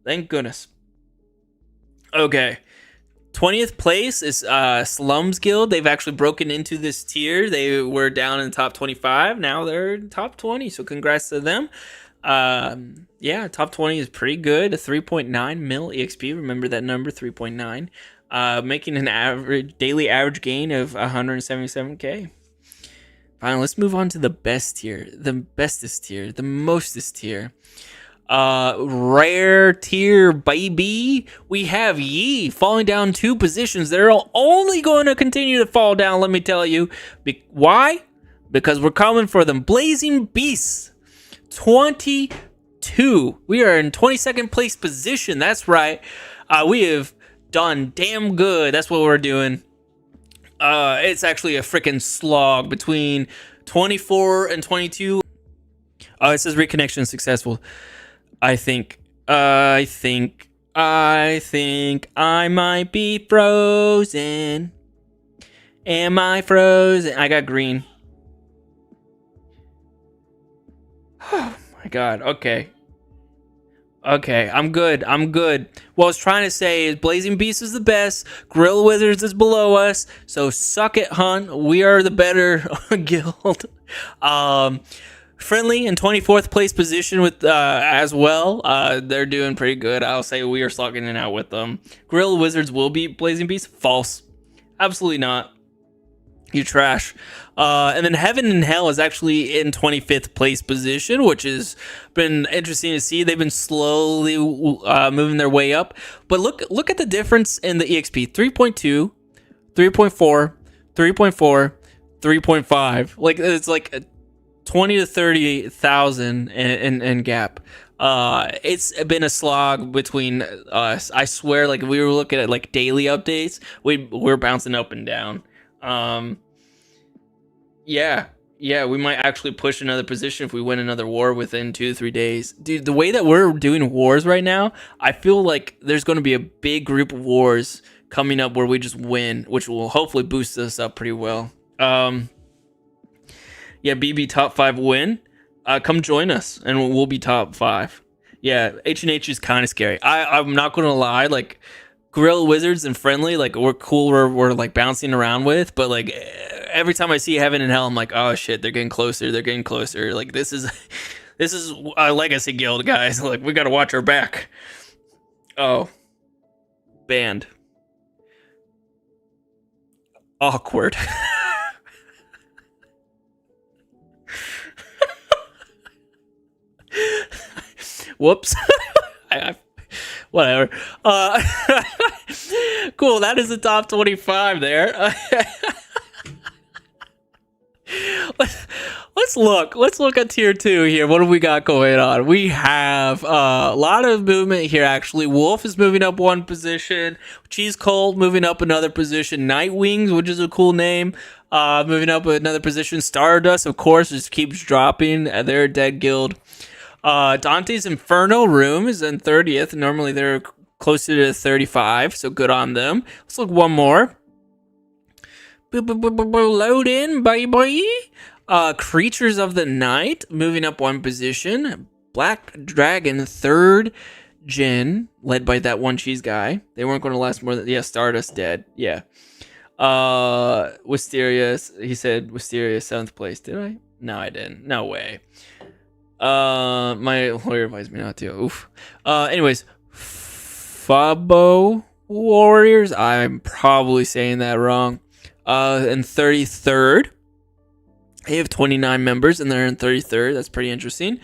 Thank goodness. Okay. 20th place is Slums Guild. They've actually broken into this tier. They were down in the top 25. Now they're in top 20. So congrats to them. Yeah, top 20 is pretty good. A 3.9 mil EXP. Remember that number, 3.9. Making an daily average gain of 177k. Fine, let's move on to the best tier, the bestest tier, the mostest tier. Rare tier, baby. We have Yi falling down 2 positions. They're only going to continue to fall down, let me tell you. Why? Because we're coming for them. Blazing Beasts, 22. We are in 22nd place position. That's right. We have done damn good. That's what we're doing. It's actually a freaking slog between 24 and 22. It says reconnection successful. I think I might be frozen. Am I frozen? I got green. Oh my god. Okay, I'm good. What I was trying to say is Blazing Beast is the best. Gorilla Wizards is below us. So suck it, hun. We are the better guild. Friendly in 24th place position with as well. They're doing pretty good. I'll say we are slugging it out with them. Gorilla Wizards will beat Blazing Beast. False. Absolutely not. You trash. And then Heaven and Hell is actually in 25th place position, which has been interesting to see. They've been slowly moving their way up. But look at the difference in the EXP. 3.2, 3.4, 3.4, 3.5. Like, it's like 20 to 30,000 in gap. It's been a slog between us. I swear, like, if we were looking at like daily updates, we're bouncing up and down. Yeah, we might actually push another position if we win another war within 2-3 days. Dude, the way that we're doing wars right now, I feel like there's going to be a big group of wars coming up where we just win, which will hopefully boost us up pretty well. Yeah, BB top 5 win. Come join us and we'll be top 5. Yeah, H&H is kind of scary. I'm not going to lie, like, Gorilla Wizards and Friendly, like, we're cool, we're like bouncing around with, but like every time I see Heaven and Hell, I'm like, oh shit, they're getting closer. Like, this is a legacy guild, guys. Like, we gotta watch our back. Oh, banned. Awkward. Whoops. Whatever. Cool. That is the top 25 there. Let's look at tier 2 here. What do we got going on? We have a lot of movement here, actually. Wolf is moving up 1 position. Cheese Cold moving up another position. Nightwings, which is a cool name. Moving up another position, Stardust, of course, just keeps dropping. They're a dead guild. Dante's Inferno Room is in 30th. Normally they're closer to 35, so good on them. Let's look one more. Load in, baby. Creatures of the Night, moving up one position. Black Dragon, 3rd gen, led by that one cheese guy. They weren't going to last more than... Yeah, Stardust dead. Yeah. Wisteria, he said Wisteria 7th place. Did I? No, I didn't. No way. My lawyer advised me not to. Oof. Anyways, Fabo Warriors. I'm probably saying that wrong. In 33rd. They have 29 members and they're in 33rd. That's pretty interesting.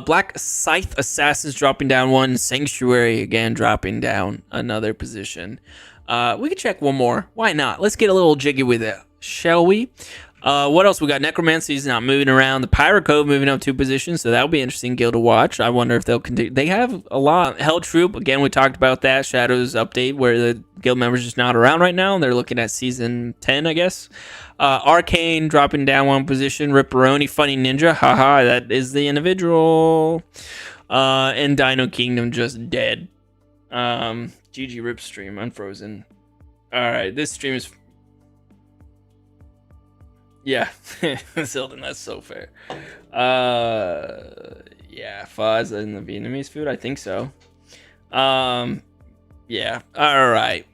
Black Scythe Assassins dropping down one. Sanctuary again dropping down another position. We could check one more. Why not? Let's get a little jiggy with it, shall we? What else we got? Necromancy's not moving around. The Pirate Code moving up 2 positions, so that'll be an interesting guild to watch. I wonder if they'll continue. They have a lot. Hell Troop, again, we talked about that. Shadows update, where the guild members just not around right now. They're looking at season 10, I guess. Arcane dropping down 1 position. Ripperoni, Funny Ninja, haha, that is the individual. And Dino Kingdom just dead. GG Rip stream, unfrozen. Alright, this stream is... Yeah, Zildin, that's so fair. Yeah, fuzz and the Vietnamese food, I think so. Yeah, alright.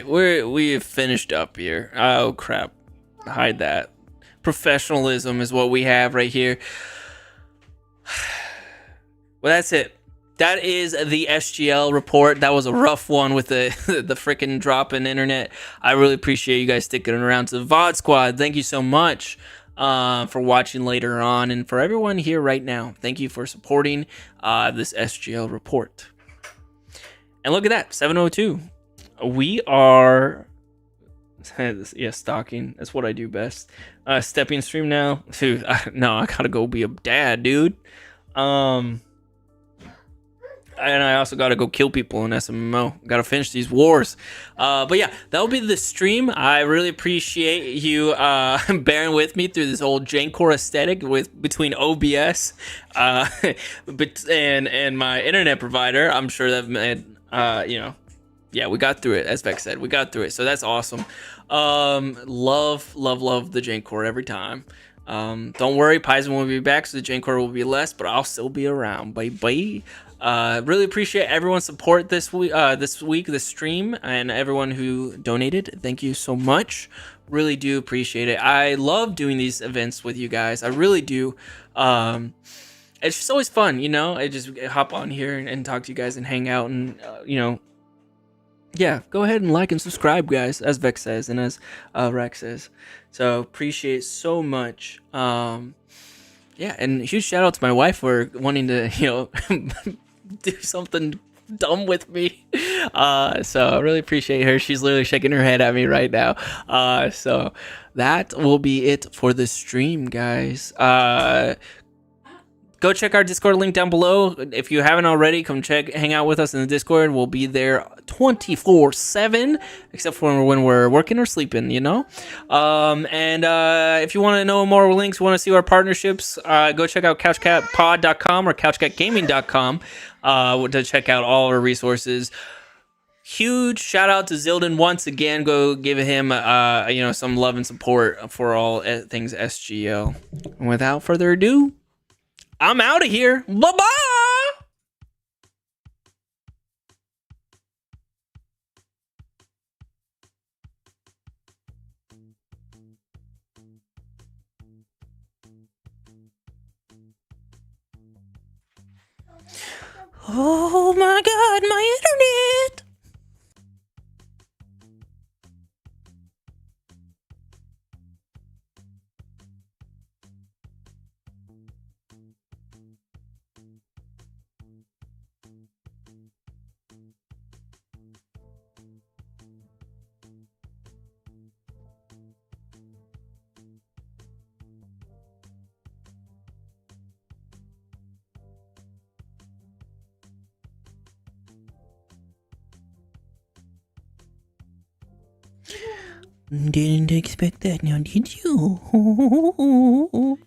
We've finished up here. Oh, crap. Hide that. Professionalism is what we have right here. Well, that's it. That is the SGL report. That was a rough one with the freaking drop in internet. I really appreciate you guys sticking around to the VOD squad. Thank you so much for watching later on. And for everyone here right now, thank you for supporting this SGL report. And look at that, 702. We are... Yeah, stalking. That's what I do best. Stepping stream now. Dude, no, I gotta go be a dad, dude. And I also got to go kill people in SMMO. Got to finish these wars. But yeah, that'll be the stream. I really appreciate you bearing with me through this old Jancore aesthetic between OBS and my internet provider. I'm sure that made, yeah, we got through it. As Vex said, we got through it. So that's awesome. Love the Jancore every time. Don't worry, Paizen will be back, so the Jancore will be less, but I'll still be around. Bye. Really appreciate everyone's support this week, this stream, and everyone who donated. Thank you so much. Really do appreciate it. I love doing these events with you guys. I really do. It's just always fun, you know. I just hop on here and talk to you guys and hang out, and yeah, go ahead and like and subscribe, guys, as Vex says and as Rex says. So appreciate so much. Yeah, and huge shout out to my wife for wanting to, do something dumb with me. So I really appreciate her. She's literally shaking her head at me right now. So that will be it for the stream, guys. Go check our Discord link down below. If you haven't already, come hang out with us in the Discord. We'll be there 24/7, except for when we're working or sleeping, you know? And if you want to know more links, want to see our partnerships, go check out couchcatpod.com or couchcatgaming.com to check out all our resources. Huge shout out to Zildin once again. Go give him some love and support for all things SGL. And without further ado, I'm out of here. Bye-bye. Oh my God, my internet. Didn't expect that now, did you?